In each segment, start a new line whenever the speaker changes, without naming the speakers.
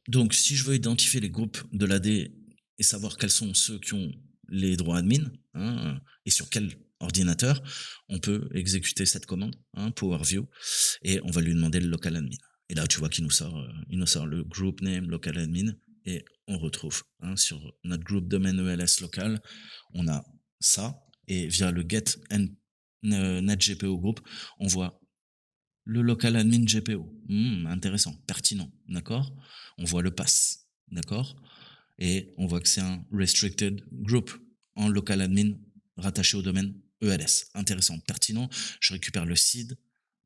Donc, si je veux identifier les groupes de l'AD et savoir quels sont ceux qui ont les droits admin, hein, et sur quel ordinateur, on peut exécuter cette commande, hein, PowerView, et on va lui demander le local admin. Et là, tu vois qu'il nous sort, il nous sort le group name local admin, et on retrouve, hein, sur notre groupe domaine ELS local, on a ça, et via le get net GPO group, on voit le local admin GPO. Intéressant, pertinent, d'accord. On voit le pass, d'accord. Et on voit que c'est un restricted group en local admin rattaché au domaine ELS. Intéressant, pertinent. Je récupère le seed,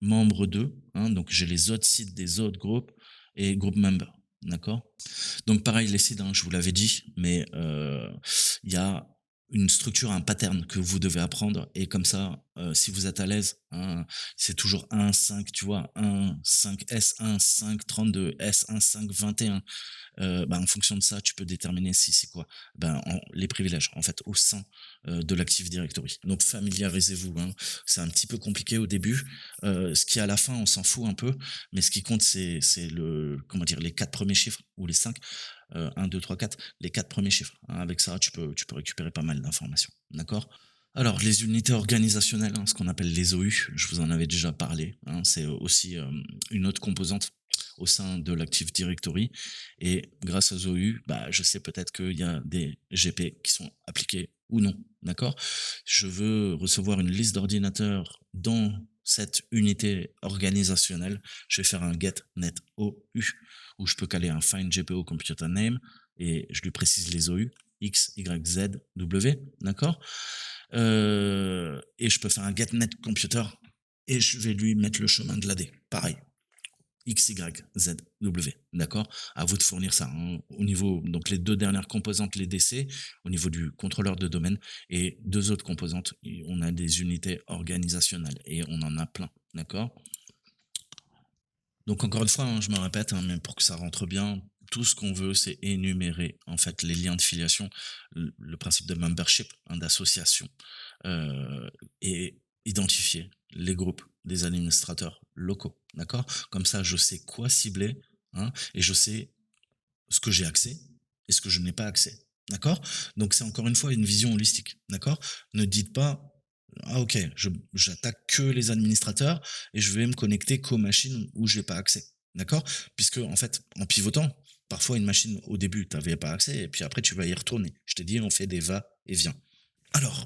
membre 2, hein, donc j'ai les autres seeds des autres groupes et group member, d'accord. Donc pareil, les seeds, hein, je vous l'avais dit, mais il y a une structure, un pattern que vous devez apprendre, et comme ça, si vous êtes à l'aise, hein, c'est toujours 1, 5, tu vois, 1, 5, S1, 5, 32, S1, 5, 21. Bah, en fonction de ça, tu peux déterminer si c'est quoi, ben, les privilèges, en fait, au sein de l'Active Directory. Donc, familiarisez-vous, hein. C'est un petit peu compliqué au début. Ce qui est à la fin, on s'en fout un peu, mais ce qui compte, c'est comment dire, les quatre premiers chiffres, ou les cinq, 1, 2, 3, 4, les quatre premiers chiffres, hein. Avec ça, tu peux récupérer pas mal d'informations. D'accord. Alors, les unités organisationnelles, hein, ce qu'on appelle les OU, je vous en avais déjà parlé, hein, c'est aussi une autre composante au sein de l'Active Directory. Et grâce aux OU, bah, je sais peut-être qu'il y a des GP qui sont appliqués ou non. D'accord. Je veux recevoir une liste d'ordinateurs dans cette unité organisationnelle. Je vais faire un get net OU où je peux caler un find GPO computer name et je lui précise les OU X, Y, Z, W. D'accord. Et je peux faire un get net computer et je vais lui mettre le chemin de l'AD. Pareil. X, Y, Z, W, d'accord. À vous de fournir ça, hein. Au niveau, donc les deux dernières composantes, les DC, au niveau du contrôleur de domaine, et deux autres composantes, on a des unités organisationnelles, et on en a plein, d'accord. Donc encore une fois, hein, je me répète, hein, mais pour que ça rentre bien, tout ce qu'on veut, c'est énumérer en fait les liens de filiation, le principe de membership, hein, d'association, et identifier les groupes des administrateurs locaux, d'accord. Comme ça, je sais quoi cibler, hein, et je sais ce que j'ai accès et ce que je n'ai pas accès, d'accord. Donc c'est encore une fois une vision holistique, d'accord. Ne dites pas ah ok, j'attaque que les administrateurs et je vais me connecter qu'aux machines où j'ai pas accès. D'accord. Puisque en fait, en pivotant, parfois une machine au début, tu n'avais pas accès et puis après tu vas y retourner. Je t'ai dit, on fait des va-et-vient. Alors,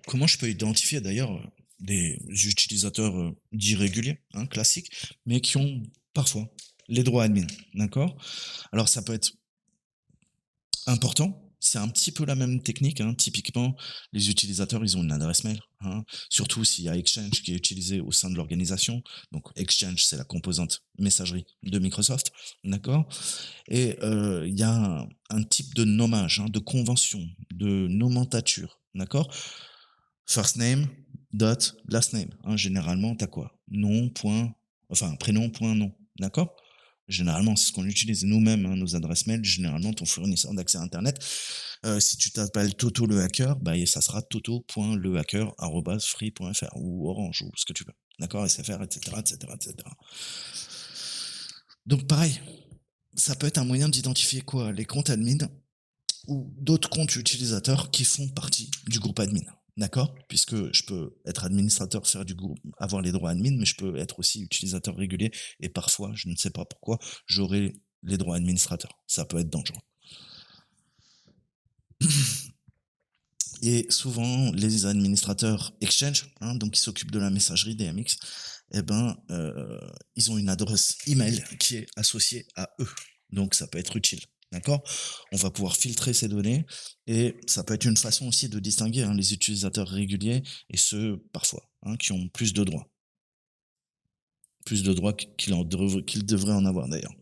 comment je peux identifier d'ailleurs des utilisateurs dits réguliers, hein, classiques, mais qui ont parfois les droits admin. D'accord. Alors ça peut être important. C'est un petit peu la même technique, hein. Typiquement, les utilisateurs, ils ont une adresse mail, hein. Surtout s'il y a Exchange qui est utilisé au sein de l'organisation. Donc Exchange, c'est la composante messagerie de Microsoft, d'accord. Et il y a un type de nommage, hein, de convention, de nomenclature, d'accord. First name, dot, last name, hein. Généralement, tu as quoi? Nom, point, enfin prénom, point, nom, d'accord. Généralement, c'est ce qu'on utilise nous-mêmes, hein, nos adresses mail. Généralement, ton fournisseur d'accès à Internet. Si tu t'appelles Toto le hacker, bah, ça sera toto.lehacker@free.fr ou Orange ou ce que tu veux. D'accord, SFR, etc., etc., etc. Donc pareil, ça peut être un moyen d'identifier quoi? Les comptes admin ou d'autres comptes utilisateurs qui font partie du groupe admin. D'accord. Puisque je peux être administrateur, faire du groupe, avoir les droits admin, mais je peux être aussi utilisateur régulier et parfois, je ne sais pas pourquoi, j'aurai les droits administrateurs. Ça peut être dangereux. Et souvent, les administrateurs Exchange, hein, donc qui s'occupent de la messagerie DMX, eh ben, ils ont une adresse email qui est associée à eux. Donc, ça peut être utile. D'accord. On va pouvoir filtrer ces données et ça peut être une façon aussi de distinguer, hein, les utilisateurs réguliers et ceux, parfois, hein, qui ont plus de droits. Plus de droits qu'ils devraient en avoir d'ailleurs.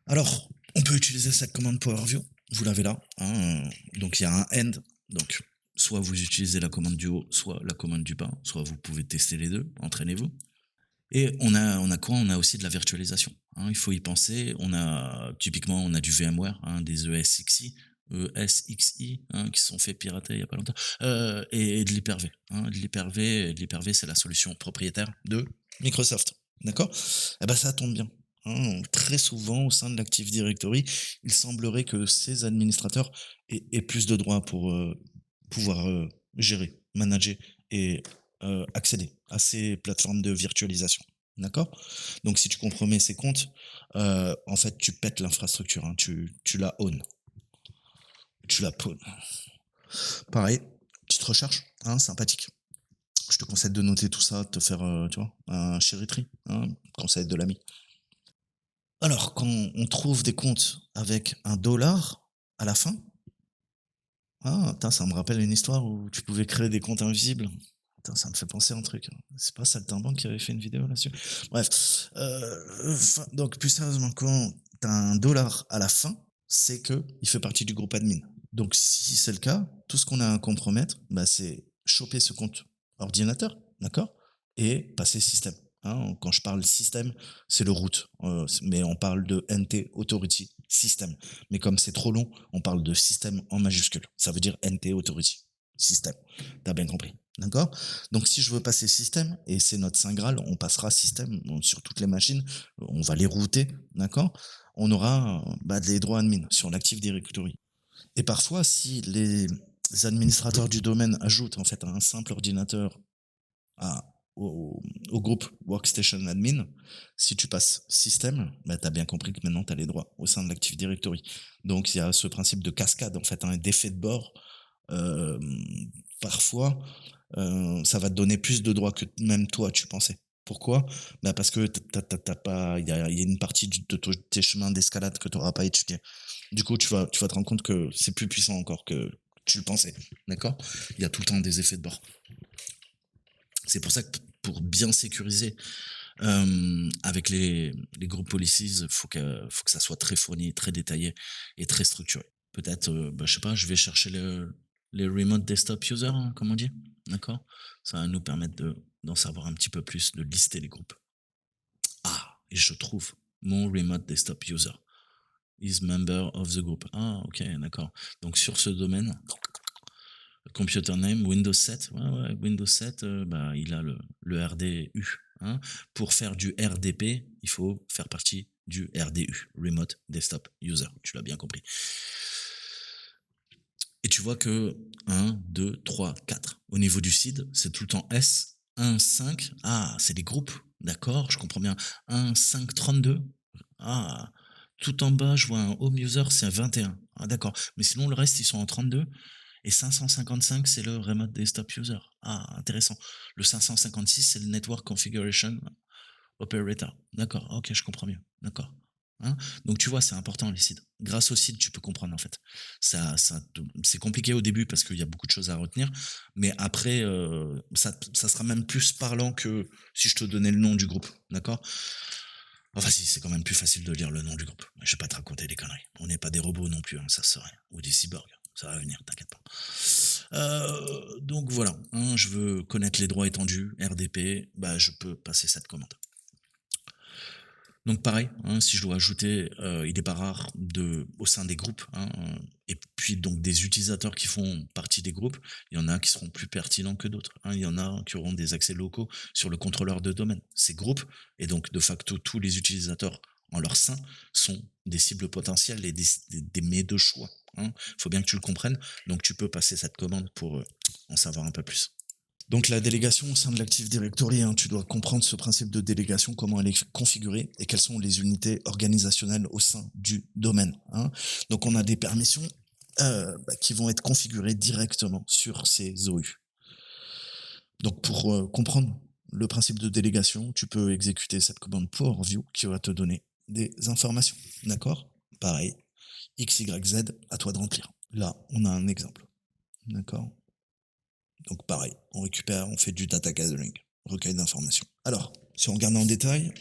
Alors, on peut utiliser cette commande PowerView. Vous l'avez là, hein. Donc, il y a un end. Donc, soit vous utilisez la commande du haut, soit la commande du bas. Soit vous pouvez tester les deux. Entraînez-vous. Et on a quoi? On a aussi de la virtualisation, hein, il faut y penser. Typiquement, on a du VMware, hein, des ESXi, hein, qui se sont fait pirater il y a pas longtemps, et de l'Hyper-V, hein. De l'Hyper-V, c'est la solution propriétaire de Microsoft, d'accord. Et ben ça tombe bien. Très souvent, au sein de l'Active Directory, il semblerait que ces administrateurs aient plus de droits pour, pouvoir, gérer, manager et accéder à ces plateformes de virtualisation. D'accord? Donc si tu compromets ces comptes, en fait, tu pètes l'infrastructure, tu la own, tu la pawns. Pareil, petite recherche, sympathique. Je te conseille de noter tout ça, de te faire, tu vois, un cherry tree, conseil de l'ami. Alors, quand on trouve des comptes avec un dollar à la fin, putain, ça me rappelle une histoire où tu pouvais créer des comptes invisibles. Putain, ça me fait penser à un truc. C'est pas Saltimbanque qui avait fait une vidéo là-dessus? Bref, donc plus sérieusement, quand tu as un dollar à la fin, c'est que il fait partie du groupe admin. Donc si c'est le cas, tout ce qu'on a à compromettre, bah, c'est choper ce compte ordinateur, d'accord? Et passer système. Quand je parle système, c'est le root, mais on parle de NT Authority System. Mais comme c'est trop long, on parle de système en majuscule. Ça veut dire NT Authority System. T'as bien compris, d'accord? Donc si je veux passer système, et c'est notre saint graal, on passera système sur toutes les machines, on va les router, d'accord? On aura des droits admin sur l'Active Directory. Et parfois, si les administrateurs du domaine ajoutent en fait un simple ordinateur à- au groupe Workstation Admin, si tu passes système, tu as bien compris que maintenant tu as les droits au sein de l'Active Directory. Donc il y a ce principe de cascade, en fait, d'effet de bord. Euh, Parfois, ça va te donner plus de droits que même toi tu pensais. Pourquoi? Parce que t'as pas, il y a une partie de tes chemins d'escalade que tu n'auras pas étudié. Du coup, tu vas te rendre compte que c'est plus puissant encore que tu le pensais. D'accord? Il y a tout le temps des effets de bord. C'est pour ça que pour bien sécuriser avec les groupes policies, faut que ça soit très fourni, très détaillé et très structuré. Peut-être, je sais pas, je vais chercher les remote desktop users, comme on dit. D'accord? Ça va nous permettre d'en savoir un petit peu plus, de lister les groupes. Ah, et je trouve mon remote desktop user is member of the group. Ah, ok, d'accord. Donc sur ce domaine, computer name, Windows 7, ouais, Windows 7, il a le RDU. Pour faire du RDP, il faut faire partie du RDU, Remote Desktop User. Tu l'as bien compris. Et tu vois que 1, 2, 3, 4. Au niveau du seed, c'est tout le temps S. 1, 5. Ah, c'est des groupes. D'accord, je comprends bien. 1, 5, 32. Ah, tout en bas, je vois un home user, c'est 21. Ah, d'accord. Mais sinon, le reste, ils sont en 32. Et 555, c'est le Remote Desktop User. Ah, intéressant. Le 556, c'est le Network Configuration Operator. D'accord, ok, je comprends mieux. D'accord. Donc tu vois, c'est important les seeds. Grâce aux seeds, tu peux comprendre en fait. C'est compliqué au début parce qu'il y a beaucoup de choses à retenir, mais après, ça sera même plus parlant que si je te donnais le nom du groupe. D'accord? Enfin si, c'est quand même plus facile de lire le nom du groupe. Je vais pas te raconter des conneries. On n'est pas des robots non plus, ça serait. Ou des cyborgs. Ça va venir, t'inquiète pas. Donc voilà, je veux connaître les droits étendus, RDP, je peux passer cette commande. Donc pareil, si je dois ajouter, il n'est pas rare au sein des groupes, et puis donc des utilisateurs qui font partie des groupes, il y en a qui seront plus pertinents que d'autres. Il y en a qui auront des accès locaux sur le contrôleur de domaine. Ces groupes, et donc de facto tous les utilisateurs en leur sein, sont des cibles potentielles et des mets de choix. Il faut bien que tu le comprennes, donc tu peux passer cette commande pour en savoir un peu plus. Donc la délégation au sein de l'Active Directory, tu dois comprendre ce principe de délégation, comment elle est configurée et quelles sont les unités organisationnelles au sein du domaine. Donc on a des permissions qui vont être configurées directement sur ces OU. Donc pour comprendre le principe de délégation, tu peux exécuter cette commande PowerView qui va te donner des informations. D'accord? Pareil, X, Y, Z, à toi de remplir. Là, on a un exemple. D'accord? Donc pareil, on fait du data gathering, recueil d'informations. Alors, si on regarde en détail,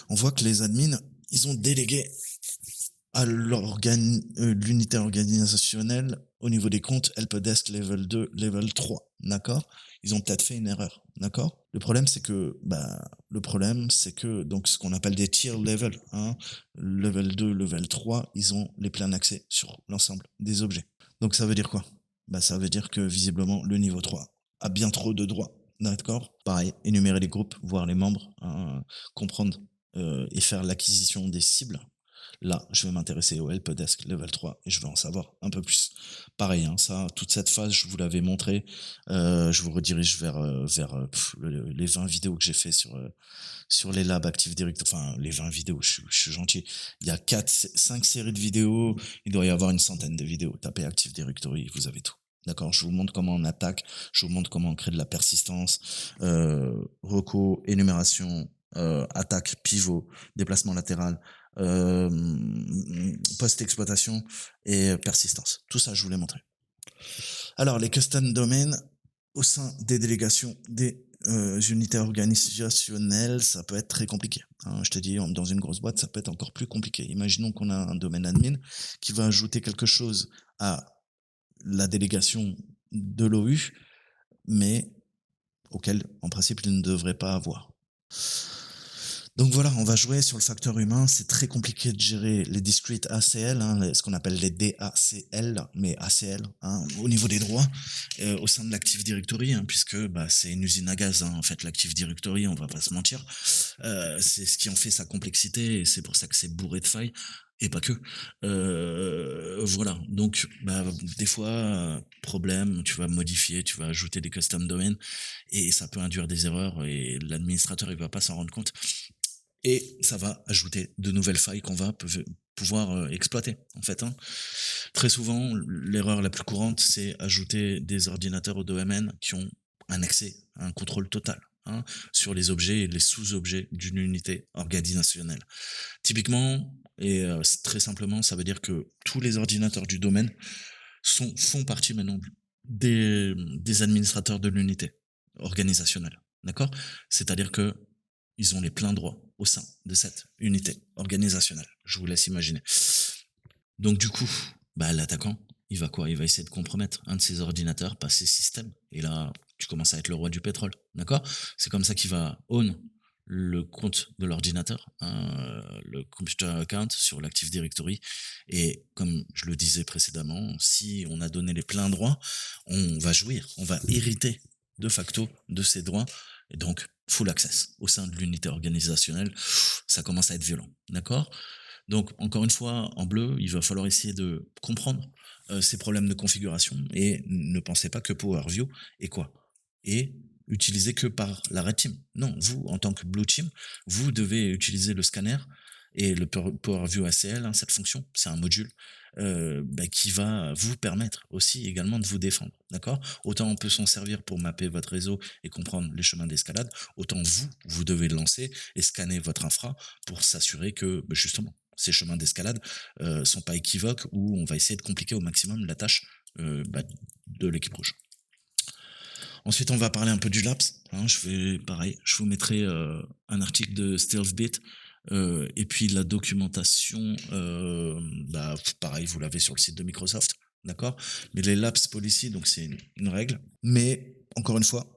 on voit que les admins, ils ont délégué à l'unité organisationnelle au niveau des comptes helpdesk level 2, level 3, d'accord? Ils ont peut-être fait une erreur, d'accord? Le problème c'est que donc ce qu'on appelle des tier level, level 2, level 3, ils ont les pleins accès sur l'ensemble des objets. Donc ça veut dire quoi? Ça veut dire que visiblement le niveau 3 a bien trop de droits. D'accord? Pareil, énumérer les groupes, voir les membres, comprendre et faire l'acquisition des cibles, là, je vais m'intéresser au helpdesk level 3 et je vais en savoir un peu plus. Pareil, hein, ça, toute cette phase, je vous l'avais montré. Je vous redirige vers les 20 vidéos que j'ai fait sur les labs Active Directory. Enfin, les 20 vidéos, je suis gentil. Il y a 5 séries de vidéos. Il doit y avoir une centaine de vidéos. Tapez Active Directory, vous avez tout. D'accord, je vous montre comment on attaque, je vous montre comment on crée de la persistance, reco, énumération, attaque, pivot, déplacement latéral, euh, post-exploitation et persistance. Tout ça, je vous l'ai montré. Alors, les custom domains au sein des délégations des unités organisationnelles, ça peut être très compliqué. Hein. Je te dis, dans une grosse boîte, ça peut être encore plus compliqué. Imaginons qu'on a un domaine admin qui va ajouter quelque chose à la délégation de l'OU, mais auquel, en principe, il ne devrait pas avoir. Donc voilà, on va jouer sur le facteur humain. C'est très compliqué de gérer les discrete ACL, hein, ce qu'on appelle les DACL, mais ACL, hein, au niveau des droits, au sein de l'Active Directory, hein, puisque bah, c'est une usine à gaz, hein, en fait, l'Active Directory, on va pas se mentir. C'est ce qui en fait sa complexité, et c'est pour ça que c'est bourré de failles. Et pas que. Voilà. Donc, bah, des fois, problème, tu vas modifier, tu vas ajouter des custom domains, et ça peut induire des erreurs, et l'administrateur, il va pas s'en rendre compte. Et ça va ajouter de nouvelles failles qu'on va pouvoir exploiter, en fait. Hein. Très souvent, l'erreur la plus courante, c'est ajouter des ordinateurs au domaine qui ont un accès, un contrôle total, hein, sur les objets et les sous-objets d'une unité organisationnelle. Typiquement, et très simplement, ça veut dire que tous les ordinateurs du domaine font partie maintenant des administrateurs de l'unité organisationnelle. D'accord? C'est-à-dire que ils ont les pleins droits au sein de cette unité organisationnelle. Je vous laisse imaginer. Donc du coup, bah, l'attaquant, il va quoi? Il va essayer de compromettre un de ses ordinateurs, pas ses systèmes. Et là, tu commences à être le roi du pétrole. D'accord? C'est comme ça qu'il va own le compte de l'ordinateur, hein, le computer account sur l'Active Directory. Et comme je le disais précédemment, si on a donné les pleins droits, on va jouir, on va hériter de facto de ces droits. Et donc, full access au sein de l'unité organisationnelle, ça commence à être violent. D'accord? Donc, encore une fois, en bleu, il va falloir essayer de comprendre ces problèmes de configuration et ne pensez pas que PowerView est quoi? Et utilisé que par la Red Team. Non, vous, en tant que Blue Team, vous devez utiliser le scanner et le PowerView ACL, hein, cette fonction, c'est un module bah, qui va vous permettre aussi également de vous défendre. D'accord? Autant on peut s'en servir pour mapper votre réseau et comprendre les chemins d'escalade, autant vous devez le lancer et scanner votre infra pour s'assurer que, bah, justement, ces chemins d'escalade sont pas équivoques ou on va essayer de compliquer au maximum la tâche bah, de l'équipe rouge. Ensuite, on va parler un peu du Laps. Hein, je vous mettrai un article de StealthBit et puis la documentation. Bah, pareil, vous l'avez sur le site de Microsoft, d'accord. Mais les Lapse Policy, donc c'est une règle. Mais encore une fois,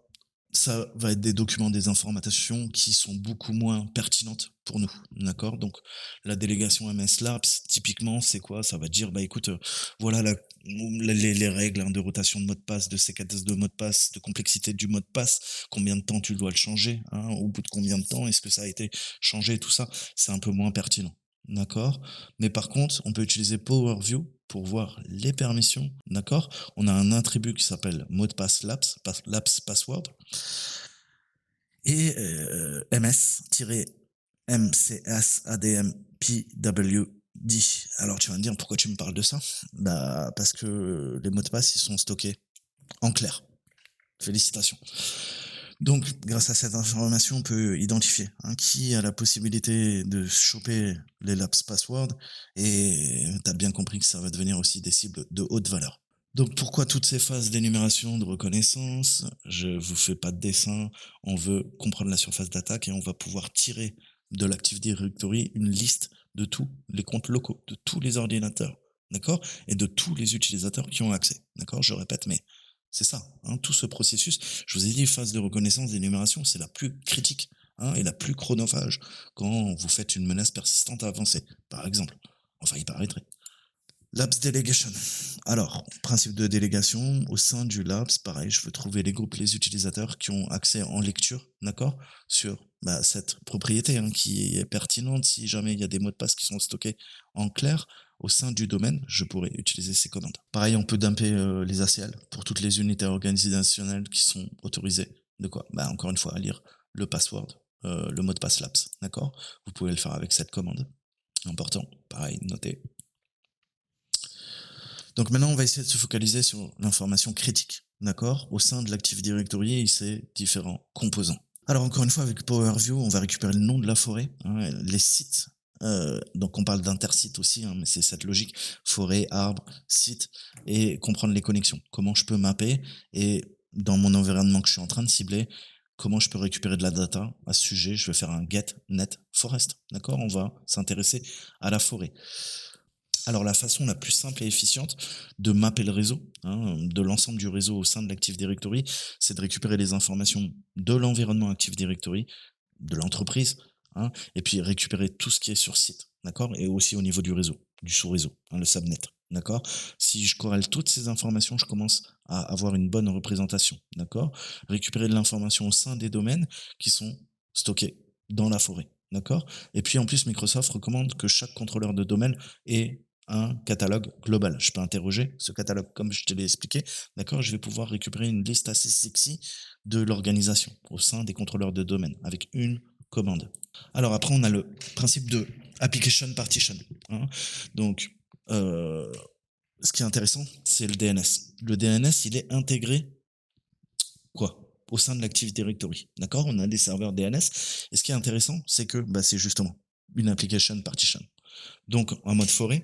ça va être des documents, des informations qui sont beaucoup moins pertinentes pour nous, d'accord. Donc la délégation MS Labs, typiquement, c'est quoi? Ça va dire, bah écoute, voilà les règles, hein, de rotation de mot de passe, de séquence de mot de passe, de complexité du mot de passe, combien de temps tu dois le changer, hein, au bout de combien de temps, est-ce que ça a été changé, tout ça, c'est un peu moins pertinent. D'accord? Mais par contre, on peut utiliser PowerView pour voir les permissions. D'accord? On a un attribut qui s'appelle mot de passe lapse password. Et ms-mcsadmpwd. Alors tu vas me dire pourquoi tu me parles de ça? Bah parce que les mots de passe ils sont stockés en clair. Félicitations. Donc, grâce à cette information, on peut identifier, hein, qui a la possibilité de choper les lapse passwords, et tu as bien compris que ça va devenir aussi des cibles de haute valeur. Donc, pourquoi toutes ces phases d'énumération, de reconnaissance? Je vous fais pas de dessin, on veut comprendre la surface d'attaque et on va pouvoir tirer de l'Active Directory une liste de tous les comptes locaux, de tous les ordinateurs, d'accord? Et de tous les utilisateurs qui ont accès, d'accord? Je répète, mais c'est ça, hein, tout ce processus. Je vous ai dit, phase de reconnaissance, d'énumération, c'est la plus critique, hein, et la plus chronophage quand vous faites une menace persistante avancée, par exemple. Enfin, il paraîtrait. Labs Delegation. Alors, principe de délégation, au sein du Labs, pareil, je veux trouver les groupes, les utilisateurs qui ont accès en lecture, d'accord, sur cette propriété hein, qui est pertinente. Si jamais il y a des mots de passe qui sont stockés en clair, au sein du domaine, je pourrais utiliser ces commandes. Pareil, on peut dumper les ACL pour toutes les unités organisationnelles qui sont autorisées. De quoi encore une fois, à lire le password, le mot de passe Labs, d'accord. Vous pouvez le faire avec cette commande. Important, pareil, notez. Donc maintenant, on va essayer de se focaliser sur l'information critique, d'accord, au sein de l'Active Directory et ses différents composants. Alors encore une fois, avec PowerView, on va récupérer le nom de la forêt, hein, les sites. Donc on parle d'intersite aussi, hein, mais c'est cette logique, forêt, arbre, site, et comprendre les connexions. Comment je peux mapper, et dans mon environnement que je suis en train de cibler, comment je peux récupérer de la data à ce sujet. Je vais faire un get net forest, d'accord. On va s'intéresser à la forêt. Alors la façon la plus simple et efficiente de mapper le réseau, hein, de l'ensemble du réseau au sein de l'Active Directory, c'est de récupérer les informations de l'environnement Active Directory, de l'entreprise, hein, et puis récupérer tout ce qui est sur site, d'accord, et aussi au niveau du réseau, du sous-réseau, hein, le subnet, d'accord. Si je corrèle toutes ces informations, je commence à avoir une bonne représentation, d'accord. Récupérer de l'information au sein des domaines qui sont stockés dans la forêt, d'accord. Et puis en plus, Microsoft recommande que chaque contrôleur de domaine ait un catalogue global. Je peux interroger ce catalogue comme je te l'ai expliqué, d'accord. Je vais pouvoir récupérer une liste assez sexy de l'organisation au sein des contrôleurs de domaine avec une commande. Alors après, on a le principe de application partition, hein. Donc, ce qui est intéressant, c'est le DNS. Le DNS, il est intégré quoi au sein de l'Active Directory, d'accord. On a des serveurs DNS, et ce qui est intéressant, c'est que c'est justement une application partition. Donc, en mode forêt,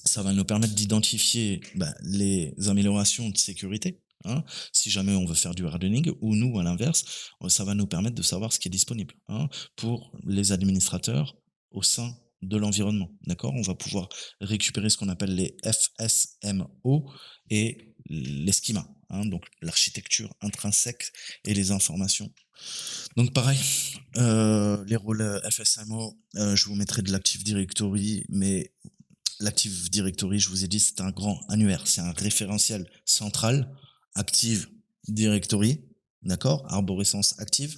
ça va nous permettre d'identifier les améliorations de sécurité, hein, si jamais on veut faire du hardening, ou nous, à l'inverse, ça va nous permettre de savoir ce qui est disponible, hein, pour les administrateurs au sein de l'environnement, d'accord. On va pouvoir récupérer ce qu'on appelle les FSMO et les schémas, hein, donc l'architecture intrinsèque et les informations. Donc pareil, les rôles FSMO, je vous mettrai de l'Active Directory, mais l'Active Directory, je vous ai dit, c'est un grand annuaire, c'est un référentiel central, Active Directory, d'accord, arborescence active,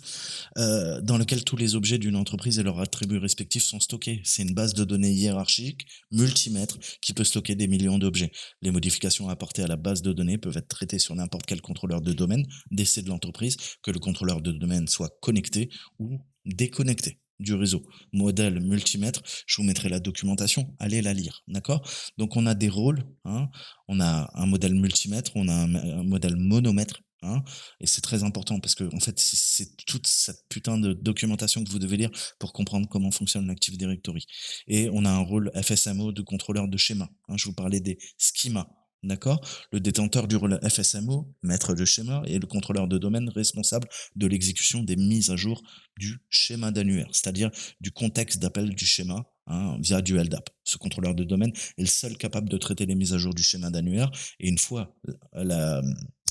dans lequel tous les objets d'une entreprise et leurs attributs respectifs sont stockés. C'est une base de données hiérarchique, multimètre, qui peut stocker des millions d'objets. Les modifications apportées à la base de données peuvent être traitées sur n'importe quel contrôleur de domaine, d'essai de l'entreprise, que le contrôleur de domaine soit connecté ou déconnecté du réseau. Modèle multimètre, je vous mettrai la documentation, allez la lire, d'accord. Donc on a des rôles, hein, on a un modèle multimètre, on a un modèle monomètre, hein, et c'est très important parce que en fait c'est toute cette putain de documentation que vous devez lire pour comprendre comment fonctionne l'Active Directory. Et on a un rôle FSMO de contrôleur de schéma, hein, je vous parlais des schémas, d'accord. Le détenteur du rôle FSMO, maître de schéma, et le contrôleur de domaine responsable de l'exécution des mises à jour du schéma d'annuaire, c'est-à-dire du contexte d'appel du schéma, hein, via du LDAP. Ce contrôleur de domaine est le seul capable de traiter les mises à jour du schéma d'annuaire, et une fois la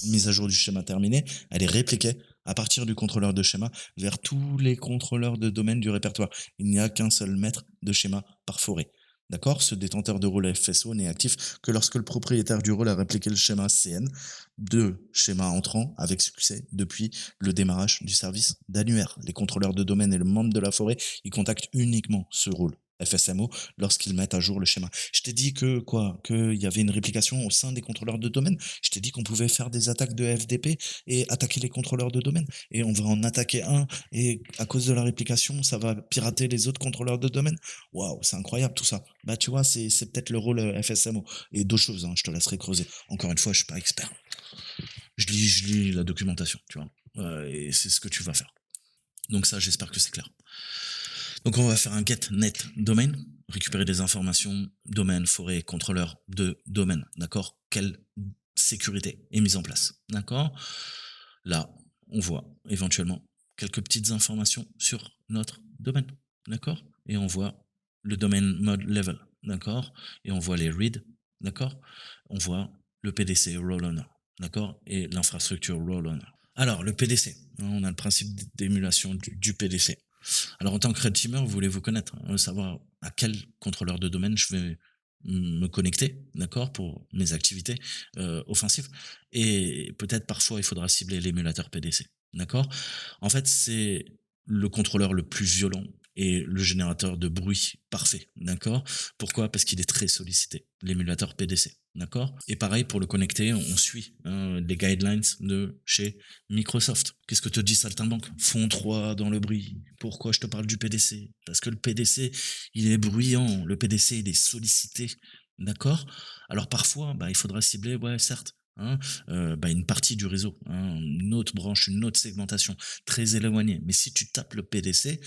mise à jour du schéma terminée, elle est répliquée à partir du contrôleur de schéma vers tous les contrôleurs de domaine du répertoire. Il n'y a qu'un seul maître de schéma par forêt. D'accord. Ce détenteur de rôle FSO n'est actif que lorsque le propriétaire du rôle a répliqué le schéma CN de schéma entrant avec succès depuis le démarrage du service d'annuaire. Les contrôleurs de domaine et le membre de la forêt, ils contactent uniquement ce rôle FSMO lorsqu'ils mettent à jour le schéma. Je t'ai dit qu'il y avait une réplication au sein des contrôleurs de domaine. Je t'ai dit qu'on pouvait faire des attaques de FDP et attaquer les contrôleurs de domaine. Et on va en attaquer un, et à cause de la réplication, ça va pirater les autres contrôleurs de domaine. Waouh, c'est incroyable tout ça. Tu vois, c'est peut-être le rôle FSMO. Et d'autres choses, hein, je te laisserai creuser. Encore une fois, je suis pas expert. Je lis la documentation, tu vois. Et c'est ce que tu vas faire. Donc ça, j'espère que c'est clair. Donc on va faire un get net domain, récupérer des informations, domaine, forêt, contrôleur de domaine, d'accord. Quelle sécurité est mise en place, d'accord. Là, on voit éventuellement quelques petites informations sur notre domaine, d'accord. Et on voit le domaine mode level, d'accord. Et on voit les reads, d'accord. On voit le PDC role owner, d'accord, et l'infrastructure role owner. Alors, le PDC, on a le principe d'émulation du PDC. Alors, en tant que red teamer, voulez-vous connaître, savoir à quel contrôleur de domaine je vais me connecter, d'accord, pour mes activités offensives. Et peut-être parfois il faudra cibler l'émulateur PDC, d'accord. En fait, c'est le contrôleur le plus violent et le générateur de bruit parfait, d'accord. Pourquoi? Parce qu'il est très sollicité, l'émulateur PDC, d'accord. Et pareil pour le connecter, on suit les guidelines de chez Microsoft. Qu'est-ce que te dit Saltimbanque? Fond 3 dans le bruit. Pourquoi je te parle du PDC? Parce que le PDC, il est bruyant, le PDC, il est sollicité, d'accord. Alors parfois, bah, il faudra cibler, ouais, certes, hein, bah, une partie du réseau, hein, une autre branche, une autre segmentation très éloignée. Mais si tu tapes le PDC,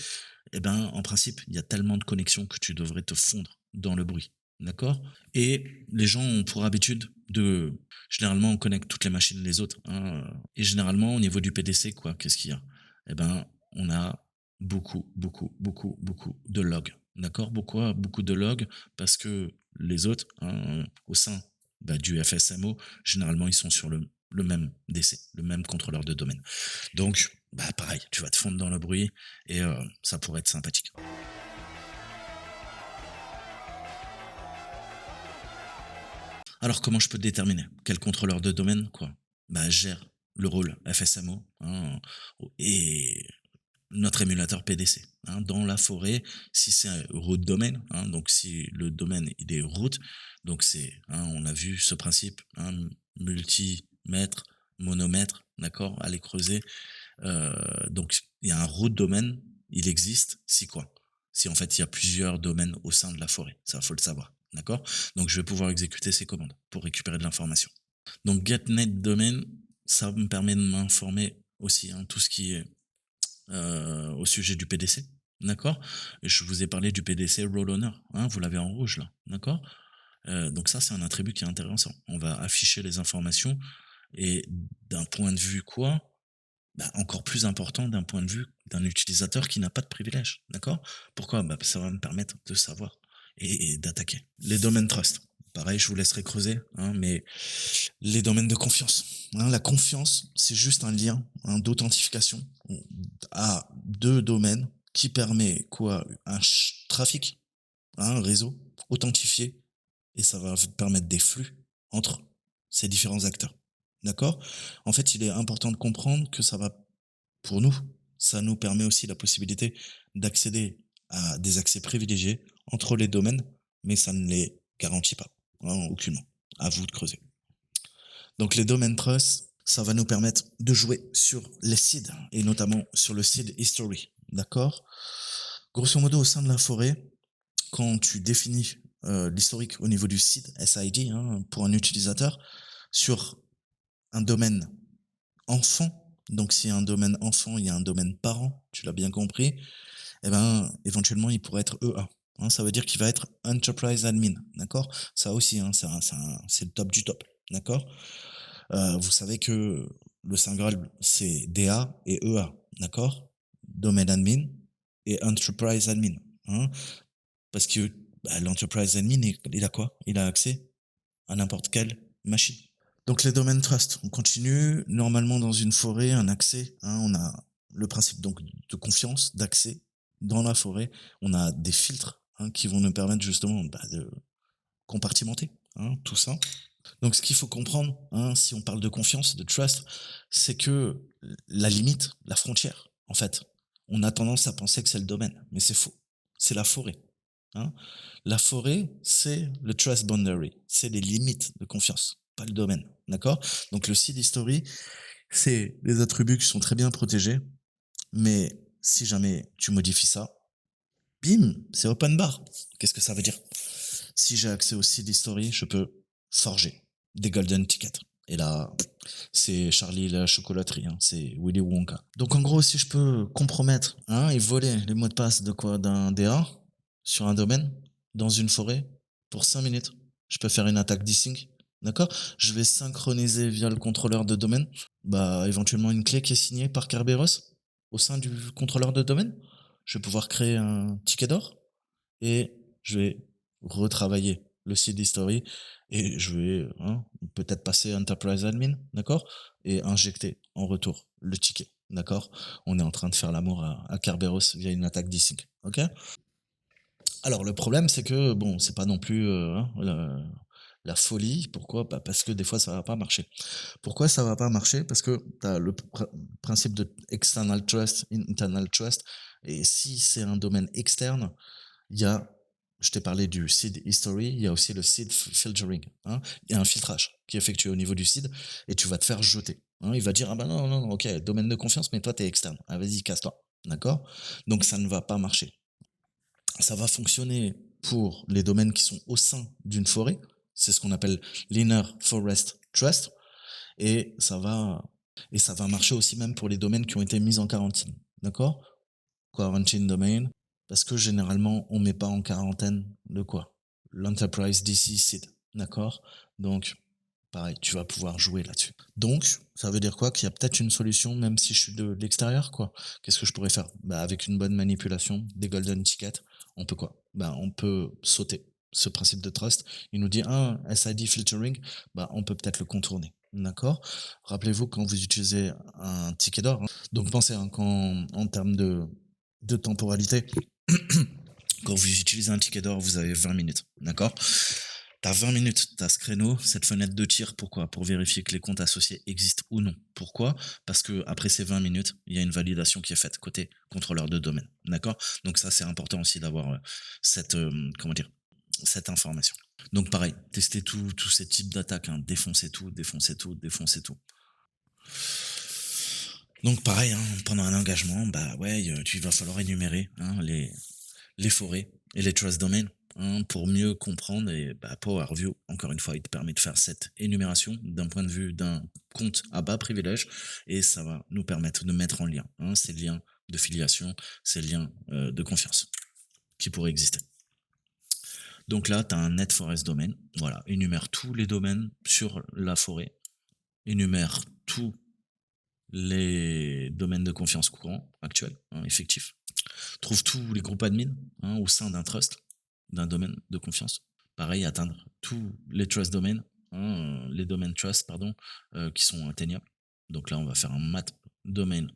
eh ben, en principe, il y a tellement de connexions que tu devrais te fondre dans le bruit. D'accord. Et les gens ont pour habitude de. Généralement, on connecte toutes les machines les autres, hein. Et généralement, au niveau du PDC, quoi, qu'est-ce qu'il y a? Eh ben, on a beaucoup, beaucoup, beaucoup, beaucoup de logs. D'accord. Pourquoi beaucoup de logs? Parce que les autres, hein, au sein bah, du FSMO, généralement, ils sont sur le même DC, le même contrôleur de domaine. Donc, bah, pareil, tu vas te fondre dans le bruit et ça pourrait être sympathique. Alors, comment je peux déterminer quel contrôleur de domaine, quoi, bah, gère le rôle FSMO, hein, et notre émulateur PDC, hein, dans la forêt, si c'est un root domaine, hein, donc si le domaine il est root, donc c'est, hein, on a vu ce principe, hein, multimètre, monomètre, d'accord, aller creuser. Donc il y a un root domaine, il existe si quoi? Si en fait il y a plusieurs domaines au sein de la forêt, ça faut le savoir, d'accord. Donc je vais pouvoir exécuter ces commandes pour récupérer de l'information. Donc getNet domain, ça me permet de m'informer aussi, hein, tout ce qui est au sujet du PDC, d'accord. Et je vous ai parlé du PDC Roll Owner, hein, vous l'avez en rouge là, d'accord. Donc ça c'est un attribut qui est intéressant. On va afficher les informations et d'un point de vue quoi, bah, encore plus important d'un point de vue d'un utilisateur qui n'a pas de privilège, d'accord. Pourquoi? Bah, ça va me permettre de savoir et d'attaquer. Les domaines trust, pareil, je vous laisserai creuser, hein, mais les domaines de confiance, hein, la confiance, c'est juste un lien, hein, d'authentification à deux domaines qui permet quoi? Un trafic, hein, un réseau authentifié, et ça va vous permettre des flux entre ces différents acteurs. D'accord. En fait, il est important de comprendre que ça va, pour nous, ça nous permet aussi la possibilité d'accéder à des accès privilégiés entre les domaines, mais ça ne les garantit pas, hein, aucunement. À vous de creuser. Donc les domaines trust, ça va nous permettre de jouer sur les seeds et notamment sur le seed history. D'accord. Grosso modo, au sein de la forêt, quand tu définis l'historique au niveau du seed SID, hein, pour un utilisateur sur un domaine enfant, donc s'il y a un domaine enfant, il y a un domaine parent, tu l'as bien compris, eh ben éventuellement il pourrait être EA, hein, ça veut dire qu'il va être Enterprise Admin, d'accord. Ça aussi, hein, c'est le top du top, d'accord. Vous savez que le Saint Graal, c'est DA et EA, d'accord. Domaine Admin et Enterprise Admin, hein, parce que bah, l'Enterprise Admin, il a quoi? Il a accès à n'importe quelle machine. Donc les domaines trust, on continue. Normalement dans une forêt, un accès, hein, on a le principe donc de confiance, d'accès dans la forêt. On a des filtres, hein, qui vont nous permettre justement bah, de compartimenter, hein, tout ça. Donc ce qu'il faut comprendre, hein, si on parle de confiance, de trust, c'est que la limite, la frontière, en fait, on a tendance à penser que c'est le domaine, mais c'est faux. C'est la forêt, hein. La forêt, c'est le trust boundary, c'est les limites de confiance, pas le domaine, d'accord. Donc le seed history, c'est les attributs qui sont très bien protégés, mais si jamais tu modifies ça, bim, c'est open bar. Qu'est-ce que ça veut dire? Si j'ai accès au seed history, je peux forger des golden tickets. Et là, c'est Charlie la chocolaterie, hein, c'est Willy Wonka. Donc en gros, si je peux compromettre, hein, et voler les mots de passe de quoi d'un DA sur un domaine dans une forêt pour 5 minutes, je peux faire une attaque desync. D'accord. Je vais synchroniser via le contrôleur de domaine, bah éventuellement une clé qui est signée par Kerberos au sein du contrôleur de domaine. Je vais pouvoir créer un ticket d'or et je vais retravailler le site history et je vais, hein, peut-être passer Enterprise Admin, d'accord, et injecter en retour le ticket, d'accord. On est en train de faire l'amour à Kerberos via une attaque desync, ok. Alors le problème, c'est que bon, c'est pas non plus, hein, la folie. Pourquoi? Bah, parce que des fois ça va pas marcher. Pourquoi ça va pas marcher? Parce que tu as le principe de external trust, internal trust, et si c'est un domaine externe, il y a je t'ai parlé du seed history, il y a aussi le seed filtering, hein. Il y a un filtrage qui est effectué au niveau du seed et tu vas te faire jeter, hein. Il va dire: «Ah bah non, non, non, OK, domaine de confiance, mais toi tu es externe. Ah vas-y, casse-toi». D'accord? Donc ça ne va pas marcher. Ça va fonctionner pour les domaines qui sont au sein d'une forêt. C'est ce qu'on appelle l'inner forest trust et ça va marcher aussi même pour les domaines qui ont été mis en quarantaine. D'accord? Quarantine domain, parce que généralement, on met pas en quarantaine le quoi? L'enterprise DC seed. D'accord? Donc, pareil, tu vas pouvoir jouer là-dessus. Donc, ça veut dire quoi? Qu'il y a peut-être une solution, même si je suis de l'extérieur, quoi. Qu'est-ce que je pourrais faire? Bah, avec une bonne manipulation, des golden tickets, on peut quoi? Bah, on peut sauter ce principe de trust. Il nous dit, ah, SID filtering, bah, on peut peut-être le contourner. D'accord? Rappelez-vous quand vous utilisez un ticket d'or, hein, donc pensez, hein, qu'en en termes de temporalité, quand vous utilisez un ticket d'or, vous avez 20 minutes. D'accord? T'as 20 minutes, t'as ce créneau, cette fenêtre de tir. Pourquoi? Pour vérifier que les comptes associés existent ou non. Pourquoi? Parce que après ces 20 minutes, il y a une validation qui est faite côté contrôleur de domaine. D'accord? Donc ça, c'est important aussi d'avoir cette, comment dire, cette information. Donc pareil, testez tous ces types d'attaques, hein. Défoncez tout, défoncez tout, défoncez tout. Donc pareil, hein, pendant un engagement, bah ouais, tu vas falloir énumérer, hein, les forêts et les trust domains, hein, pour mieux comprendre. Et bah, PowerView, encore une fois, il te permet de faire cette énumération d'un point de vue d'un compte à bas privilège et ça va nous permettre de mettre en lien, hein, ces liens de filiation, ces liens de confiance qui pourraient exister. Donc là, tu as un Net Forest Domain, voilà, énumère tous les domaines sur la forêt, énumère tous les domaines de confiance courants actuels, hein, effectifs, trouve tous les groupes admin, hein, au sein d'un trust, d'un domaine de confiance. Pareil, atteindre tous les trust domains, hein, les domaines trust, pardon, qui sont atteignables. Donc là, on va faire un map domain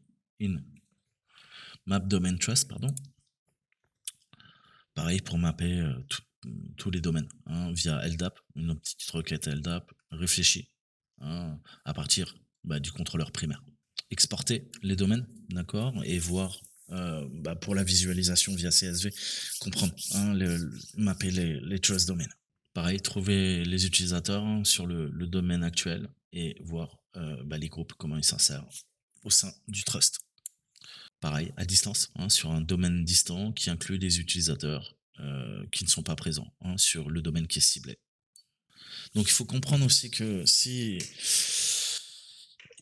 trust, pardon. Pareil pour mapper tous les domaines, hein, via LDAP, une petite requête LDAP réfléchie, hein, à partir du contrôleur primaire. Exporter les domaines, d'accord, et voir pour la visualisation via CSV, comprendre, hein, mapper les trust domains. Pareil, trouver les utilisateurs, hein, sur le domaine actuel et voir les groupes, comment ils s'insèrent au sein du trust. Pareil, à distance, hein, sur un domaine distant qui inclut des utilisateurs qui ne sont pas présents, hein, sur le domaine qui est ciblé. Donc il faut comprendre aussi que si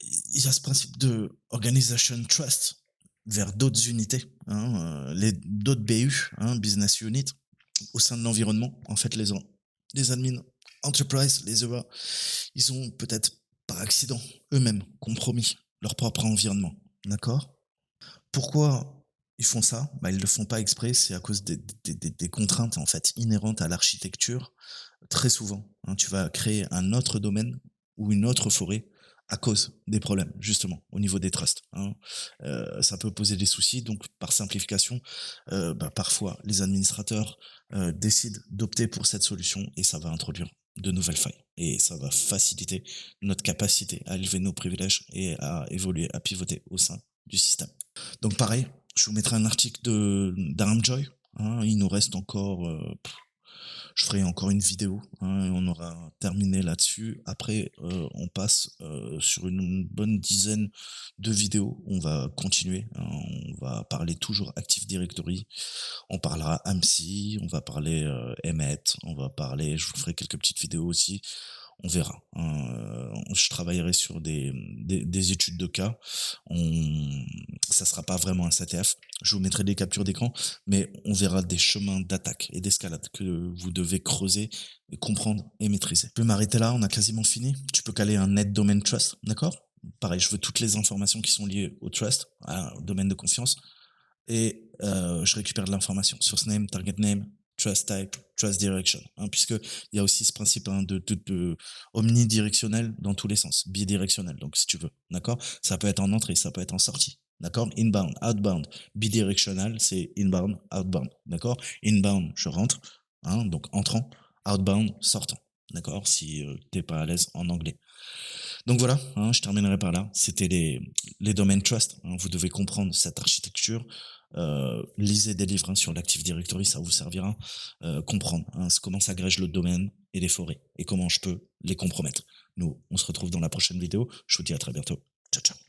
il y a ce principe de organisation trust vers d'autres unités, hein, d'autres BU, hein, business unit, au sein de l'environnement. En fait, les admins enterprise, les EA, ils ont peut-être par accident eux-mêmes compromis leur propre environnement. D'accord? Pourquoi ils font ça? Bah, ils le font pas exprès, c'est à cause des contraintes en fait inhérentes à l'architecture. Très souvent, hein, tu vas créer un autre domaine ou une autre forêt à cause des problèmes, justement, au niveau des trusts, hein. Ça peut poser des soucis, donc par simplification, parfois les administrateurs décident d'opter pour cette solution et ça va introduire de nouvelles failles. Et ça va faciliter notre capacité à élever nos privilèges et à évoluer, à pivoter au sein du système. Donc pareil, je vous mettrai un article d'Armjoy, hein, il nous reste encore je ferai encore une vidéo, hein, et on aura terminé là-dessus. Après, on passe sur une bonne dizaine de vidéos. On va continuer, hein, on va parler toujours Active Directory, on parlera AMSI, on va parler Emmet, on va parler, je vous ferai quelques petites vidéos aussi. On verra, hein. Je travaillerai sur des études de cas. Ça sera pas vraiment un CTF. Je vous mettrai des captures d'écran, mais on verra des chemins d'attaque et d'escalade que vous devez creuser, et comprendre et maîtriser. Je peux m'arrêter là, on a quasiment fini. Tu peux caler un net domain trust, d'accord? Pareil, je veux toutes les informations qui sont liées au trust, au domaine de confiance, et je récupère de l'information. Source name, target name, trust type, trust direction, hein, puisque il y a aussi ce principe, hein, de omnidirectionnel dans tous les sens, bidirectionnel, donc si tu veux, d'accord? Ça peut être en entrée, ça peut être en sortie. d'accord? Inbound, outbound, bidirectional, c'est inbound, outbound, d'accord? Inbound, je rentre, hein, donc entrant, outbound, sortant, d'accord? Si tu pas à l'aise en anglais. Donc voilà, hein, je terminerai par là. C'était les domaines trust, hein. Vous devez comprendre cette architecture. Lisez des livres, hein, sur l'Active Directory, ça vous servira. Comprendre, hein, comment s'agrège le domaine et les forêts et comment je peux les compromettre. Nous, on se retrouve dans la prochaine vidéo. Je vous dis à très bientôt. Ciao, ciao.